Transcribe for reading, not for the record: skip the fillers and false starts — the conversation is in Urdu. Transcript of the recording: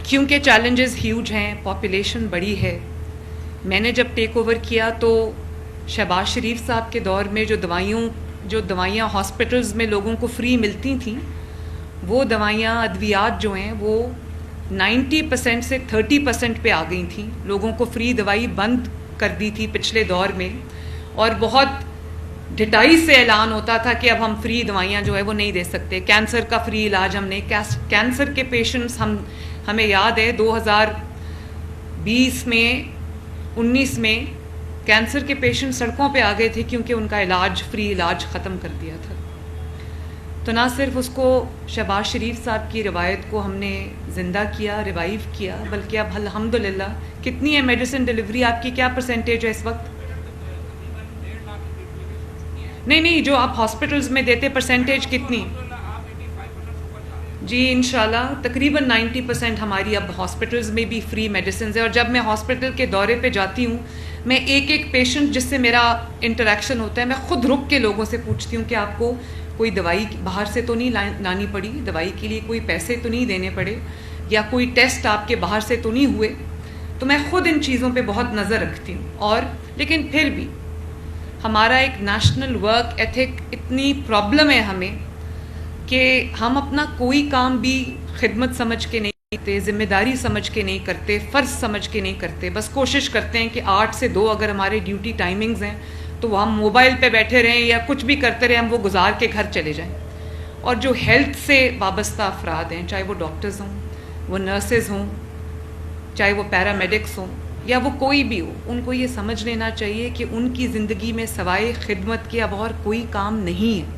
کیونکہ چیلنجز ہیوج ہیں، پاپولیشن بڑی ہے. میں نے جب ٹیک اوور کیا تو شہباز شریف صاحب کے دور میں جو دوائیاں ہاسپٹلز میں لوگوں کو فری ملتی تھیں، وہ دوائیاں ادویات جو ہیں وہ 90% سے 30% پہ آ گئی تھیں. لوگوں کو فری دوائی بند کر دی تھی پچھلے دور میں، اور بہت ڈٹائی سے اعلان ہوتا تھا کہ اب ہم فری دوائیاں جو ہے وہ نہیں دے سکتے. کینسر کا فری علاج ہم نے، کینسر کے پیشنٹس ہمیں یاد ہے 2020 میں 19 میں کینسر کے پیشنٹ سڑکوں پہ آ گئے تھے کیونکہ ان کا فری علاج ختم کر دیا تھا. تو نہ صرف اس کو شہباز شریف صاحب کی روایت کو ہم نے زندہ کیا، ریوائیو کیا، بلکہ اب الحمدللہ کتنی ہے میڈیسن ڈلیوری آپ کی، کیا پرسنٹیج ہے اس وقت؟ نہیں جو آپ ہاسپٹلز میں دیتے پرسنٹیج کتنی؟ جی انشاءاللہ تقریباً 90% ہماری اب ہاسپٹلز میں بھی فری میڈیسنز ہے. اور جب میں ہاسپٹل کے دورے پہ جاتی ہوں، میں ایک پیشنٹ جس سے میرا انٹریکشن ہوتا ہے، میں خود رک کے لوگوں سے پوچھتی ہوں کہ آپ کو کوئی دوائی باہر سے تو نہیں لانی پڑی، دوائی کے لیے کوئی پیسے تو نہیں دینے پڑے، یا کوئی ٹیسٹ آپ کے باہر سے تو نہیں ہوئے. تو میں خود ان چیزوں پہ بہت نظر رکھتی ہوں. لیکن پھر بھی ہمارا ایک نیشنل ورک ایتھک اتنی پرابلم ہے ہمیں کہ ہم اپنا کوئی کام بھی خدمت سمجھ کے نہیں کرتے، ذمہ داری سمجھ کے نہیں کرتے، فرض سمجھ کے نہیں کرتے. بس کوشش کرتے ہیں کہ 8 سے 2 اگر ہمارے ڈیوٹی ٹائمنگز ہیں تو وہ ہم موبائل پہ بیٹھے رہیں یا کچھ بھی کرتے رہیں، ہم وہ گزار کے گھر چلے جائیں. اور جو ہیلتھ سے وابستہ افراد ہیں، چاہے وہ ڈاکٹرز ہوں، وہ نرسز ہوں، چاہے وہ پیرامیڈکس ہوں، یا وہ کوئی بھی ہو، ان کو یہ سمجھ لینا چاہیے کہ ان کی زندگی میں سوائے خدمت کے اب اور کوئی کام نہیں ہے.